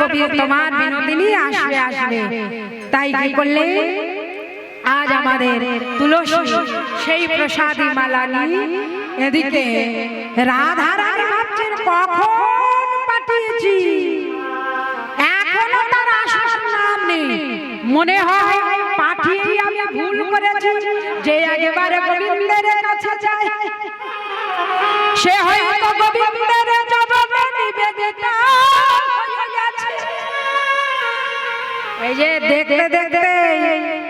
কবি তোমার বিনোদিনী আসবে আসবে, তাই কি করলে আজ আমাদের তুলসী সেই প্রসাদী মালা নিয়ে এদিকে রাধারানী ভাবছেন কখন পাঠিয়েছি, এখনো তার আসার নাম নেই। মনে হয় পাঠিয়ে আমি ভুল করেছি, যে একেবারে গোবিন্দের কাছে যায় সে হয়তো গোবিন্দের চরণে নিবেদিতা হয়ে গেছে। এই যে দেখতে দেখতে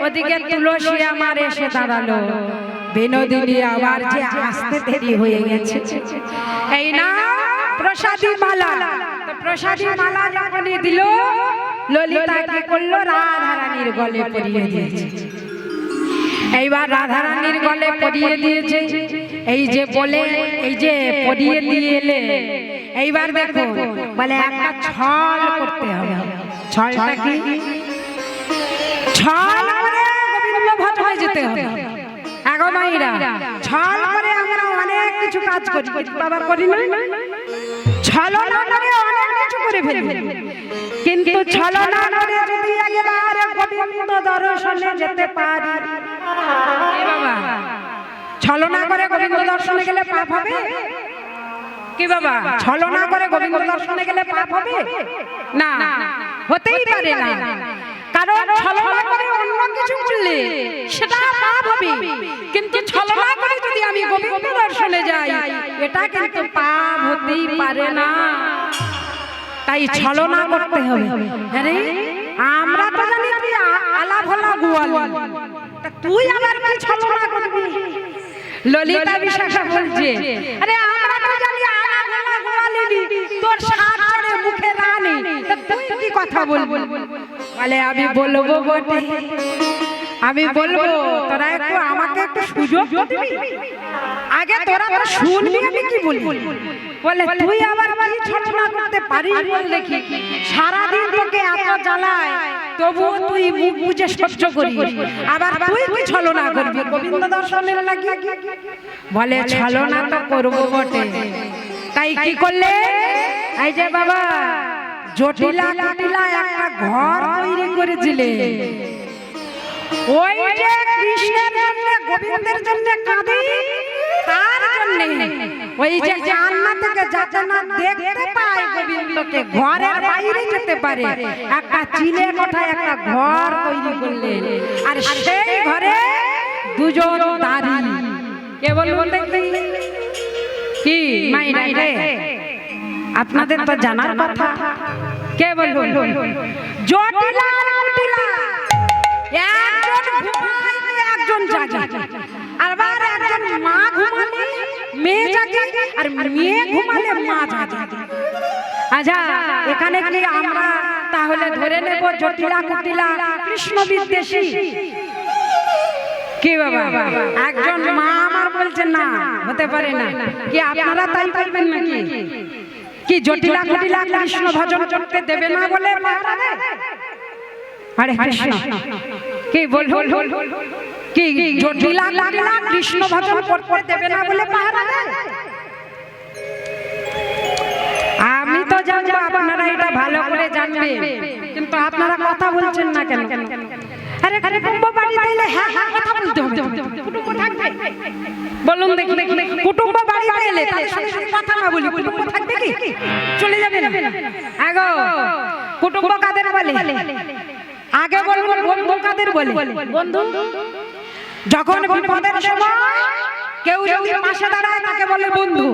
ওদিকে তুলসী আমার এসে দাঁড়ালো, বিনোদিনী আবার যে আসতে দেরি হয়ে গেছে। এই না প্রসাদী মালা, তো প্রসাদী মালা যখনই দিল ললিতা কি করলো, রাধারানীর গলে পরিয়ে দিয়েছে। এইবার রাধারানীর গলে পরিয়ে দিয়েছে, এই যে বলে এই যে পরিয়ে দিয়ে এলে, এইবার দেখো বলে একটা ছল করতে হবে। ছলটা কি? ছল করে গোবিন্দ ভজ হয়ে যেতে হবে। আগো মাইরা ছল করে আমরা অনেক কিছু কাজ করি, বাবা করি না? ছলনা করে অনেক কিছু করে ফেলি, কিন্তু ছলনা করে যদি একেবারে গোবিন্দ দর্শনে যেতে পারি, বাবা ছলনা করে গোবিন্দ দর্শনে গেলে পাপ হবে কি? বাবা ছলনা করে গোবিন্দ দর্শনে গেলে পাপ হবে না, হতেই পারে না। কারণ ছলনা করে অন্য কিছু করলে সেটা পাপ হবে, কিন্তু ছলনা করে যদি আমি গোবিন্দ দর্শনে যাই এটা কিন্তু পাপ হতেই পারে না। তাই ছলনা করতে হবে। আরে আমরা তো জানি তুই আলা ভোলা গোয়াল, তুই আবার কি ছলনা করবি? ললিতা বিশাখা বলছে, আরে আমরা তো জানি আলা ভোলা গোয়ালিনি, তোর সাত চড়ে মুখে রানী, তুই কি কথা বলবি? বলে আমি বলবো বটে, আমি বলবো, তোরা একটু আমাকে একটু সুযোগ দিবি, আগে তোরা তো শুনবি আমি কি বলবো। বলে তুই আবার কি ছলনা করতে পারিস বল দেখি, সারাদিন তোকে এত জ্বালায় তবুও তুই মুখ বুঝে সহ্য করিস, আবার তুই কি ছলনা করবি গোবিন্দ দর্শনের লাগি? বলে ছলনা তো করবো বটে। তাই কি করলে, এই যে বাবা জটিলা জটিলা একটা ঘর তৈরি করেছিলে, ওই যে কৃষ্ণের জন্য গোবিন্দের জন্য কাঁদে, তার জন্য ওই যে জান্নাত থেকে যাতে না দেখতে পায় গোবিন্দকে, ঘরের বাইরে যেতে পারে, একটা চিলে কোঠায় একটা ঘর তৈরি করলেন, আর সেই ঘরে দুজন দাঁড়ি। কে বলুন দেখি কি মাইরা রে, আপনাদের তো জানার কথা। কে বলুন? জটিলা জটিলা, একজন ঘুমায় একজন জাগে, আবার একজন মা ঘুমালে মেয়ে জাগে, আর মেয়ে ঘুমালে মা জাগে। আচ্ছা এখানে কি আমরা তাহলে ধরে নেব জটিলা কুটিলা কৃষ্ণ বিদ্বেষী? কি বাবা একজন মা আমার বলছেন না, হতে পারে না, কি আপনারা তাই করবেন নাকি? কি জটিলা কুটিলা কৃষ্ণ ভজন করতে দেবে না বলে পাহারা দেয়? আরে কৃষ্ণ কি বলুন, কি জটিলা কুটিলা কৃষ্ণ ভজন করতে দেবে না বলে পাহারা দেয়? আমি তো জানবো, আপনারা এটা ভালো করে জানবেন, কিন্তু আপনারা কথা বলছেন না কেন? আরে কুটুম্ব বাড়িতে এলে হ্যাঁ হ্যাঁ কথা বলতে হবে, কুটুম্ব থাকবে বলুন দেখি, কুটুম্ব বাড়িতে এলে তাদের সাথে কথা না বলি কুটুম্ব থাকবে কি? চলে যাবে না। আগো কুটুম্ব কাদের বলে? আগে বলবো বন্ধু কাদের বলে? বন্ধু যখন বিপদের সময় কেউ যদি পাশে দাঁড়ায় তাকে বলে বন্ধু,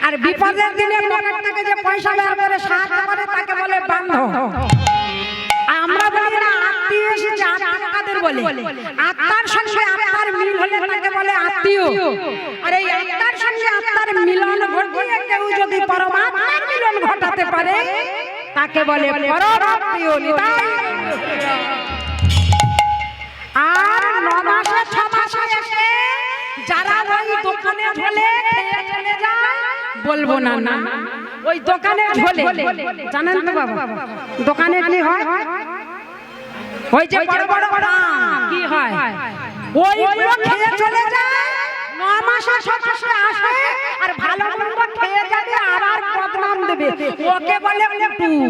আর বিপদের দিনে পকেট থেকে যে পয়সা বের করে সাহায্য করে তাকে বলে বান্ধব। আমরা বলি না আত্মীয় এসেছে, আত্মীয় কাদের বলে? আত্মার সঙ্গে আত্মার মিল হলে তাকে বলে আত্মীয়, আর এই আত্মার সঙ্গে আত্মার মিলন ঘটিয়ে কেউ যদি পরমাত্মার মিলন ঘটাতে পারে তাকে বলে পরম আত্মীয়। আর 9 মাসে 6 মাসে এসে যারা ওই দোকানে ঝোলে খেয়ে চলে যায়, বলবো না না ওই দোকানে ঝোলে, জানেন তো বাবা দোকানে কি হয়? ওই যে বড় বড় দাম কি হয়, ওইগুলো খেয়ে চলে যায়, 9 মাসে 6 মাসে আসে, আর ভালো মন্দ খেয়ে যাবে আবার বদনাম দেবে, ওকে বলে কুটুম।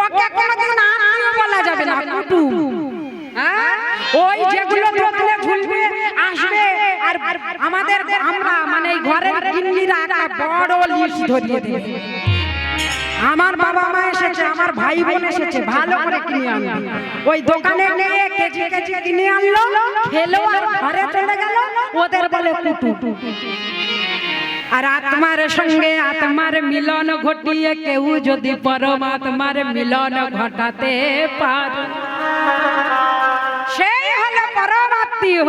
ওকে কোনোদিন আত্মীয় বলা যাবে না, কুটুম। হ্যাঁ? ওই যেগুলো দোকানে ঘুরবে আসবে আর আমাদের আমরা মানে এই ঘরের গিন্নিরা একটা বড় লিস্ট ধরিয়ে দেবে। আমার বাবা মা এসেছে, আমার ভাই বোন এসেছে, ভালো করে কিনে আনবে। ওই দোকানে নিয়ে কেজি কেজি কিনে আনলো, খেলো আর ঘরে চলে গেল, ওদের বলে কুটু। আর আত্মার সঙ্গে আত্মার মিলন ঘটিয়ে কেউ যদি পরমাত্মার মিলন ঘটাতে পারে, সেই হলো পরমাত্মীয়।